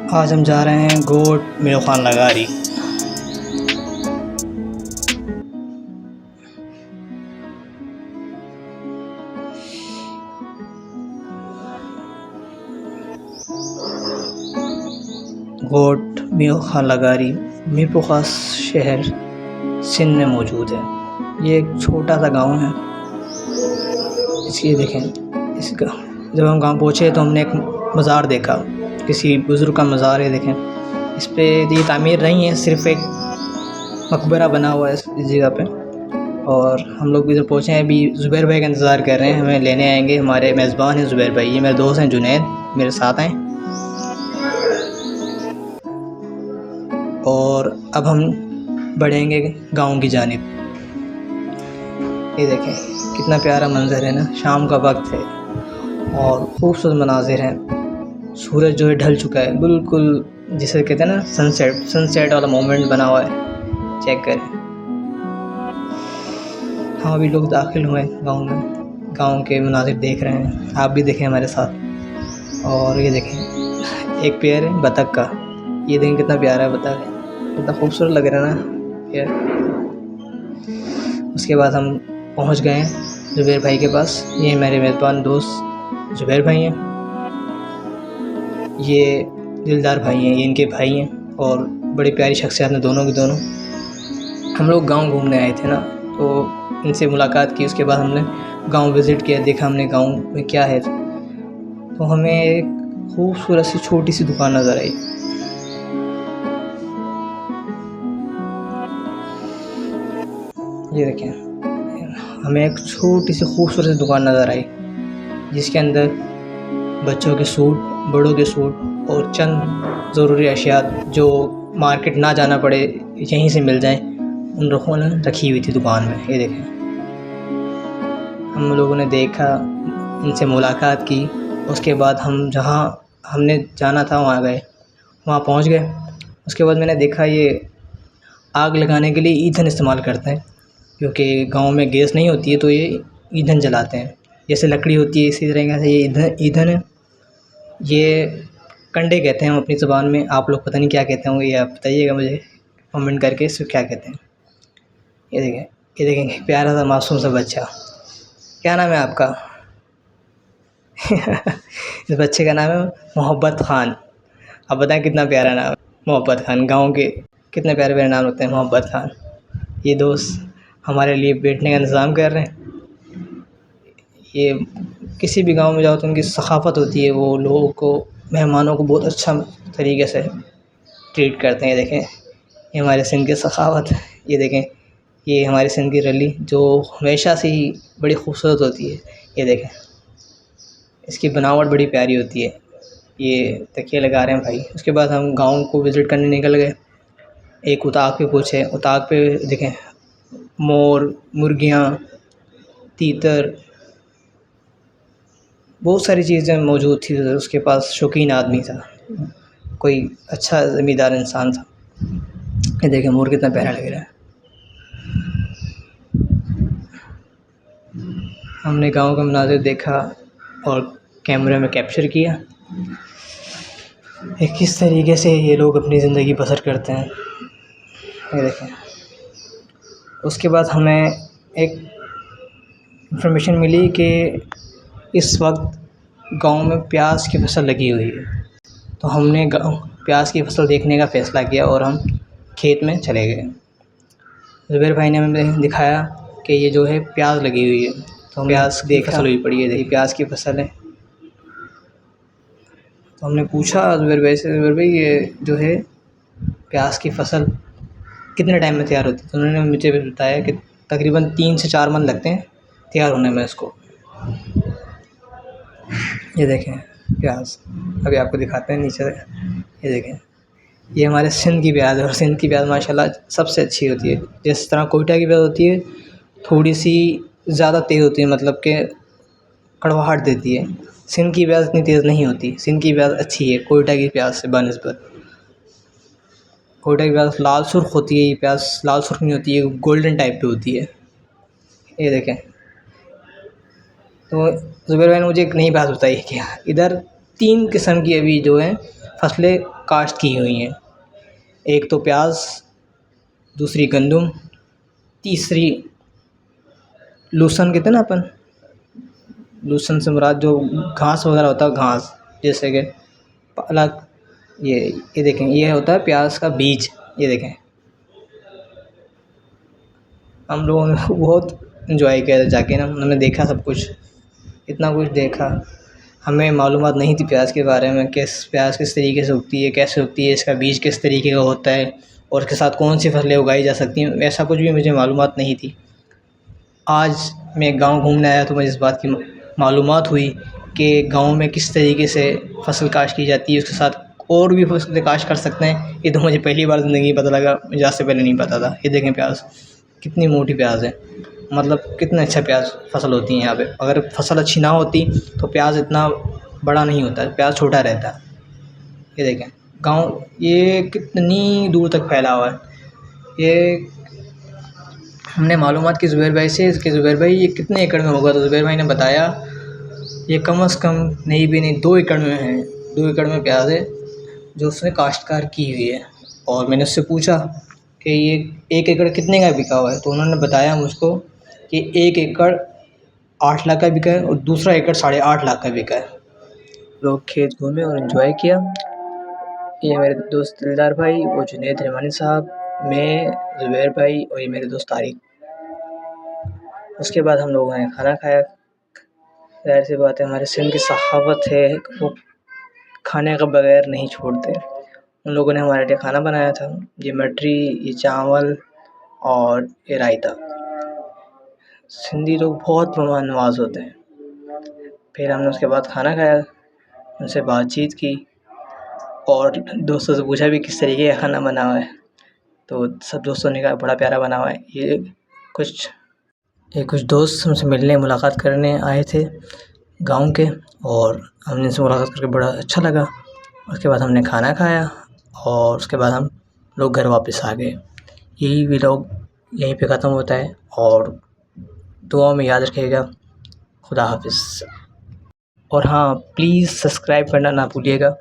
आज हम जा रहे हैं गोट मीर खान लगारी। गोट मीर खान लगारी मीरपुर ख़ास शहर सिंध में मौजूद है। ये एक छोटा सा गांव है। इसलिए देखें, इसका जब हम गांव पहुँचे तो हमने एक मज़ार देखा, किसी बुज़ुर्ग का मज़ार है। देखें, इस पे ये तामीर नहीं है, सिर्फ़ एक मकबरा बना हुआ है इस जगह पे। और हम लोग इधर पहुँचे हैं, अभी ज़ुबैर भाई का इंतज़ार कर रहे हैं, हमें लेने आएंगे। हमारे मेज़बान हैं ज़ुबैर भाई, ये मेरे दोस्त हैं जुनैद, मेरे साथ हैं। और अब हम बढ़ेंगे गांव की जानिब। ये देखें कितना प्यारा मंज़र है ना, शाम का वक्त है और खूबसूरत मनाज़िर हैं। सूरज जो है ढल चुका है, बिल्कुल जिसे कहते हैं ना सनसेट वाला मोमेंट बना हुआ है। चेक करें। हम अभी लोग दाखिल हुए गांव में, गांव के मनाज़िर देख रहे हैं। आप भी देखें हमारे साथ। और ये देखें एक पेड़ है बतख का, ये देखें कितना प्यारा है बतख, कितना खूबसूरत लग रहा है ना यार। उसके बाद हम पहुंच गए हैं ज़ुबैर भाई के पास। ये मेरे मेज़बान दोस्त ज़ुबैर भाई हैं, ये दिलदार भाई हैं, ये इनके भाई हैं और बड़ी प्यारी शख्सियत हैं दोनों की दोनों। हम लोग गांव घूमने आए थे ना, तो इनसे मुलाकात की। उसके बाद हमने गांव विज़िट किया, देखा हमने गांव में क्या है। तो हमें एक खूबसूरत सी छोटी सी दुकान नज़र आई। ये देखें, हमें एक छोटी सी खूबसूरत सी दुकान नज़र आई, जिसके अंदर बच्चों के सूट, बड़ों के सूट और चंद ज़रूरी अशिया जो मार्केट ना जाना पड़े, यहीं से मिल जाएं, उन रखों ने रखी हुई थी दुकान में। ये देखें, हम लोगों ने देखा, इनसे मुलाकात की। उसके बाद हम जहाँ हमने जाना था वहाँ गए, वहाँ पहुँच गए। उसके बाद मैंने देखा ये आग लगाने के लिए ईंधन इस्तेमाल करते हैं, क्योंकि गांव में गैस नहीं होती है तो ये ईंधन जलाते हैं। जैसे लकड़ी होती है इसी तरह से ये ईंधन है। ये कंडे कहते हैं हम अपनी ज़ुबान में, आप लोग पता नहीं क्या कहते होंगे, ये आप बताइएगा मुझे कमेंट करके इसको क्या कहते हैं। ये देखें, ये देखें प्यारा सा मासूम सा बच्चा। क्या नाम है आपका? इस बच्चे का नाम है मोहब्बत ख़ान। आप बताएं कितना प्यारा नाम है मोहब्बत ख़ान। गाँव के कितने प्यारे प्यारे नाम होते हैं, मोहब्बत ख़ान। ये दोस्त हमारे लिए बैठने का इंतज़ाम कर रहे हैं। ये किसी भी गांव में जाओ तो उनकी सखाफ़त होती है, वो लोगों को, मेहमानों को बहुत अच्छा तरीके से ट्रीट करते हैं। ये देखें, ये हमारे सिंध की सखावत है। ये देखें, ये हमारे सिंध की रली जो हमेशा से ही बड़ी खूबसूरत होती है। ये देखें, इसकी बनावट बड़ी प्यारी होती है। ये तकिए लगा रहे हैं भाई। उसके बाद हम गांव को विज़िट करने निकल गए। एक उताक पे पूछे, उताक पे देखें मोर, मुर्गियाँ, तीतर, बहुत सारी चीज़ें मौजूद थी। उसके पास शौकीन आदमी था, कोई अच्छा ज़मींदार इंसान था। ये देखें मोर कितना प्यारा लग रहा है। हमने गांव का मनाज़िर देखा और कैमरे में कैप्चर किया कि किस तरीके से ये लोग अपनी ज़िंदगी बसर करते हैं। ये देखें, उसके बाद हमें एक इंफॉर्मेशन मिली कि इस वक्त गांव में प्याज की फसल लगी हुई है। तो हमने प्याज की फसल देखने का फ़ैसला किया और हम खेत में चले गए। ज़ुबैर भाई ने हमें दिखाया कि ये जो है प्याज लगी हुई है। तो प्याज की फसल हुई पड़ी है, देखिए प्याज की फसल है। तो हमने पूछा ज़ुबैर भाई से, ज़ुबैर भाई ये जो है प्याज की फसल कितने टाइम में तैयार होती है? तो उन्होंने मुझे बताया कि तकरीबन 3 से 4 मंथ लगते हैं तैयार होने में इसको। ये देखें प्याज, अभी आपको दिखाते हैं नीचे से। ये देखें, ये हमारे सिंध की प्याज है और सिंध की प्याज माशाल्लाह सबसे अच्छी होती है। जिस तरह कोयटा की प्याज होती है थोड़ी सी ज़्यादा तेज़ होती है, मतलब कि कड़वाहट देती है। सिंध की प्याज इतनी तेज़ नहीं होती। सिंध की प्याज अच्छी है कोयटा की प्याज से बनिस्बत। कोयटा की प्याज लाल सुर्ख होती है, ये प्याज लाल सुर्ख नहीं होती है, गोल्डन टाइप पे होती है। ये देखें, तो ज़ुबैर भाई ने मुझे एक नई बात बताई कि इधर 3 किस्म की अभी जो हैं फसलें काश्त की हुई हैं। एक तो प्याज, दूसरी गंदम, तीसरी लहसुन कहते हैं ना अपन, लहसुन से मुराद जो घास वगैरह होता है, घास जैसे कि पालक। ये देखें, ये होता है प्याज का बीज। ये देखें, हम लोगों ने बहुत इन्जॉय किया था जाके ना, हमने देखा सब कुछ, इतना कुछ देखा। हमें मालूमात नहीं थी प्याज के बारे में, प्याज किस तरीके से उगती है, कैसे उगती है, इसका बीज किस तरीके का होता है और इसके साथ कौन सी फसलें उगाई जा सकती हैं, ऐसा कुछ भी मुझे मालूमात नहीं थी। आज मैं गांव घूमने आया तो मुझे इस बात की मालूमात हुई कि गांव में किस तरीके से फसल काश्त की जाती है, उसके साथ और भी फसलें काश्त कर सकते हैं। ये तो मुझे पहली बार ज़िंदगी में पता लगा, मुझे आज से पहले नहीं पता था। ये देखें प्याज, कितनी मोटी प्याज है, मतलब कितना अच्छा प्याज फसल होती है यहाँ पे। अगर फसल अच्छी ना होती तो प्याज इतना बड़ा नहीं होता, प्याज छोटा रहता। ये देखें गांव, ये कितनी दूर तक फैला हुआ है। ये हमने मालूमात की ज़ुबैर भाई से कि ज़ुबैर भाई ये कितने एकड़ में होगा, तो ज़ुबैर भाई ने बताया ये कम से कम नहीं भी नहीं 2 एकड़ में है, 2 एकड़ में प्याज है जो उसने काश्तकार की हुई है। और मैंने उससे पूछा कि ये 1 एकड़ कितने का बिका हुआ है, तो उन्होंने बताया मुझको कि 1 एकड़ 8 लाख का बिका है और दूसरा एकड़ 8.5 लाख का बिका है। लोग खेत घूमे और इन्जॉय किया। ये मेरे दोस्त दिलदार भाई, वो जुनैद रहमानी साहब, मैं, ज़ुबैर भाई और ये मेरे दोस्त तारिक। उसके बाद हम लोगों ने खाना खाया। ज़ाहिर सी बात है, हमारे सिंध की सखावत है, वो खाने के बगैर नहीं छोड़ते। उन लोगों ने हमारे लिए खाना बनाया था, ये मटरी, ये चावल और ये रायता। सिंधी लोग बहुत मेहमान नवाज़ होते हैं। फिर हमने उसके बाद खाना खाया, उनसे बातचीत की और दोस्तों से पूछा भी किस तरीके का खाना बना हुआ है, तो सब दोस्तों ने कहा बड़ा प्यारा बना हुआ है। ये कुछ दोस्त हमसे मिलने, मुलाकात करने आए थे गांव के, और हमने इनसे मुलाकात करके बड़ा अच्छा लगा। उसके बाद हमने खाना खाया और उसके बाद हम लोग घर वापस आ गए। यही व्लॉग यहीं पे ख़त्म होता है और दुआ में याद रखिएगा। खुदा हाफिज़। और हाँ, प्लीज़ सब्सक्राइब करना ना भूलिएगा।